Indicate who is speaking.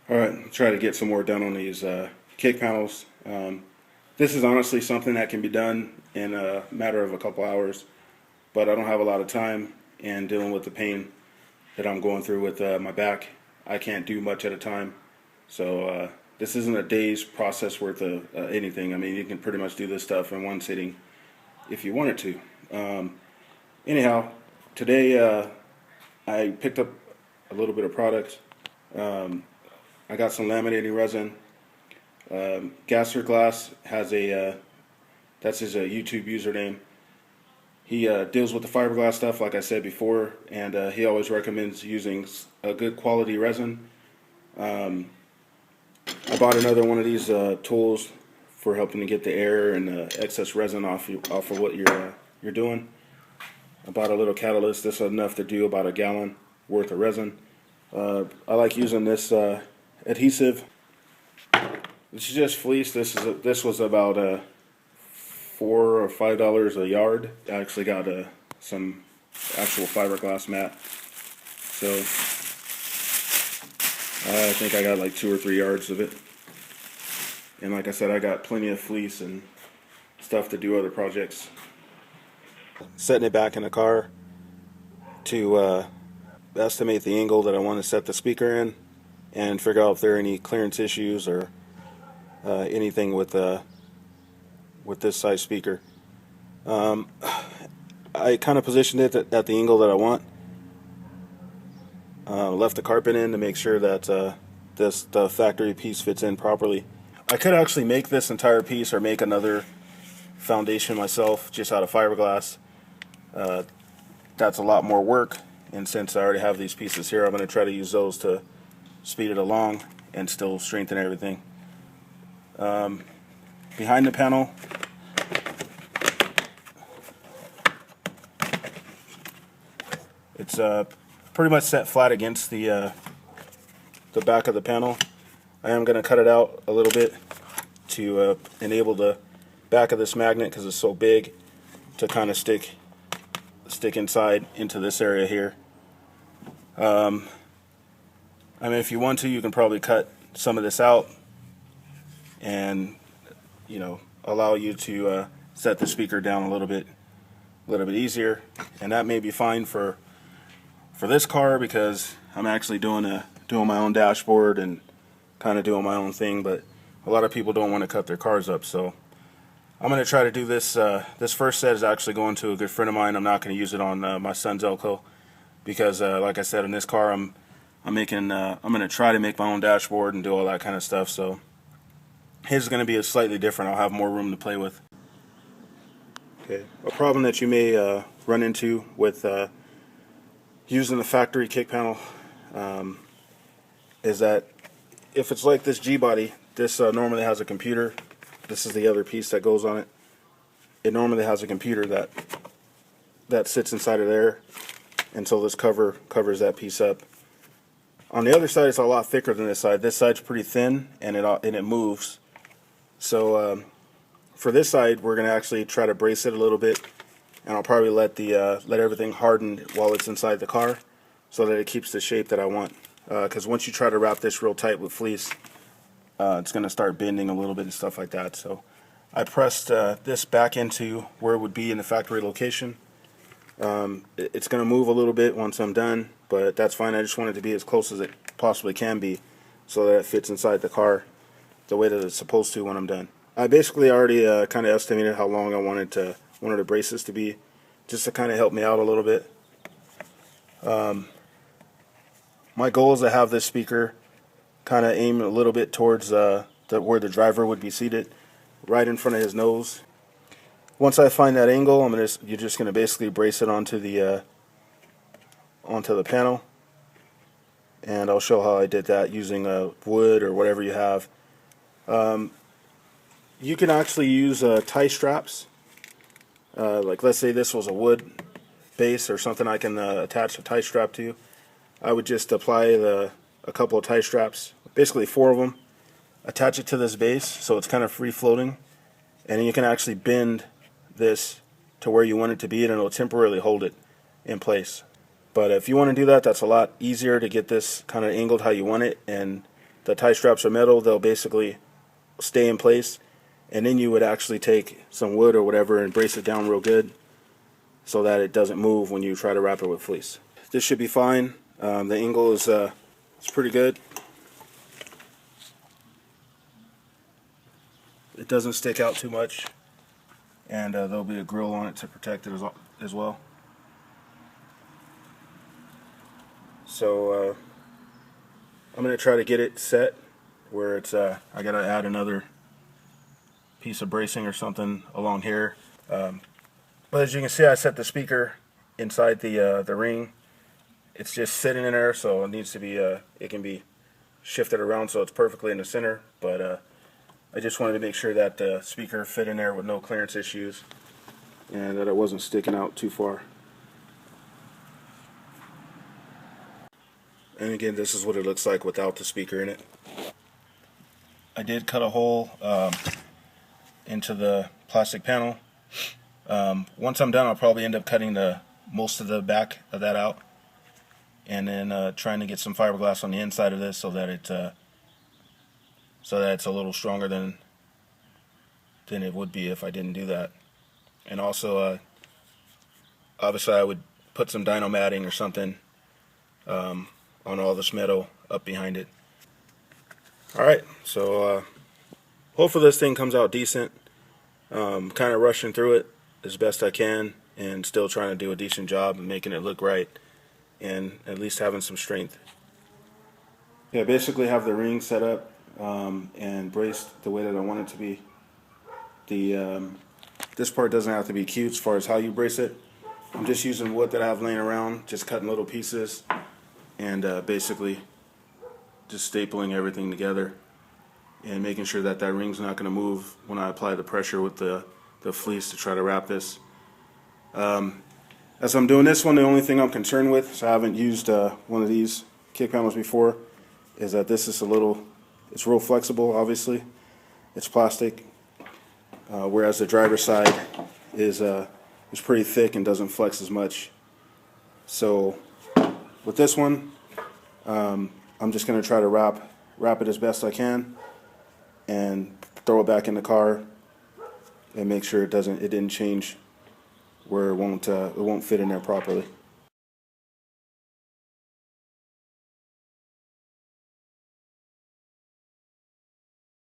Speaker 1: Alright, try to get some more done on these kick panels. This is honestly something that can be done in a matter of a couple hours, but I don't have a lot of time, and dealing with the pain that I'm going through with my back, I can't do much at a time. So this isn't a day's process worth of anything. I mean, you can pretty much do this stuff in one sitting if you wanted to. Anyhow, today I picked up a little bit of product. I got some laminating resin. Gasser Glass has that's his YouTube username. He deals with the fiberglass stuff, like I said before, and he always recommends using a good quality resin. I bought another one of these tools for helping to get the air and excess resin off of what you're doing. I bought a little catalyst. This is enough to do about a gallon worth of resin. I like using this adhesive. This is just fleece. This was about $4 or $5 a yard. I actually got some actual fiberglass mat. So I think I got like 2 or 3 yards of it. And like I said, I got plenty of fleece and stuff to do other projects. Setting it back in the car to estimate the angle that I want to set the speaker in, and figure out if there are any clearance issues or anything with this size speaker. I kind of positioned it at the angle that I want. Left the carpet in to make sure that the factory piece fits in properly. I could actually make this entire piece or make another foundation myself just out of fiberglass. That's a lot more work, and since I already have these pieces here, I'm going to try to use those to speed it along and still strengthen everything. Behind the panel, it's pretty much set flat against the back of the panel. I am going to cut it out a little bit to enable the back of this magnet, because it's so big, to kind of stick inside into this area here. I mean, if you want to, you can probably cut some of this out and, you know, allow you to set the speaker down a little bit easier, and that may be fine for this car, because I'm actually doing my own dashboard and kind of doing my own thing. But a lot of people don't want to cut their cars up, so I'm going to try to do this. This first set is actually going to a good friend of mine. I'm not going to use it on my son's Elko, because like I said, in this car I'm going to try to make my own dashboard and do all that kind of stuff. So his is going to be slightly different. I'll have more room to play with. Okay, a problem that you may run into with using the factory kick panel is that if it's like this GBody, this normally has a computer. This is the other piece that goes on it. It normally has a computer that sits inside of there, and so this cover covers that piece up. On the other side, it's a lot thicker than this side. This side's pretty thin, and it moves. So for this side, we're going to actually try to brace it a little bit, and I'll probably let everything harden while it's inside the car, so that it keeps the shape that I want. Because once you try to wrap this real tight with fleece, it's going to start bending a little bit and stuff like that. So I pressed this back into where it would be in the factory location. It's going to move a little bit once I'm done, but that's fine. I just want it to be as close as it possibly can be, so that it fits inside the car the way that it's supposed to when I'm done. I basically already kind of estimated how long I wanted the braces to be, just to kind of help me out a little bit. My goal is to have this speaker kind of aim a little bit towards where the driver would be seated, right in front of his nose. Once I find that angle, you're just going to basically brace it onto the panel, and I'll show how I did that using wood or whatever you have. You can actually use tie straps. Like, let's say this was a wood base or something I can attach a tie strap to. I would just apply a couple of tie straps, basically 4 of them, attach it to this base so it's kind of free floating, and then you can actually bend this to where you want it to be, and it'll temporarily hold it in place. But if you want to do that, that's a lot easier to get this kind of angled how you want it, and the tie straps are metal, they'll basically stay in place, and then you would actually take some wood or whatever and brace it down real good so that it doesn't move when you try to wrap it with fleece. This should be fine. The angle is it's pretty good. It doesn't stick out too much, and there'll be a grill on it to protect it as well. So I'm going to try to get it set where it's I got to add another piece of bracing or something along here. But as you can see, I set the speaker inside the ring. It's just sitting in there, so it needs to be it can be shifted around so it's perfectly in the center. But I just wanted to make sure that the speaker fit in there with no clearance issues and that it wasn't sticking out too far. And again, this is what it looks like without the speaker in it. I did cut a hole into the plastic panel. Once I'm done, I'll probably end up cutting most of the back of that out, and then trying to get some fiberglass on the inside of this so that it's a little stronger than it would be if I didn't do that. And also, obviously, I would put some dyno matting or something on all this metal up behind it. Alright, so hopefully this thing comes out decent. Kind of rushing through it as best I can and still trying to do a decent job and making it look right and at least having some strength. Yeah, basically have the ring set up and braced the way that I want it to be. This part doesn't have to be cute as far as how you brace it. I'm just using wood that I have laying around, just cutting little pieces and basically just stapling everything together and making sure that that ring's not going to move when I apply the pressure with the fleece to try to wrap this. As I'm doing this one, the only thing I'm concerned with, so I haven't used one of these kick panels before, is that this is it's real flexible, obviously. It's plastic, whereas the driver's side is pretty thick and doesn't flex as much. So with this one, I'm just going to try to wrap it as best I can and throw it back in the car and make sure it didn't change where it won't fit in there properly.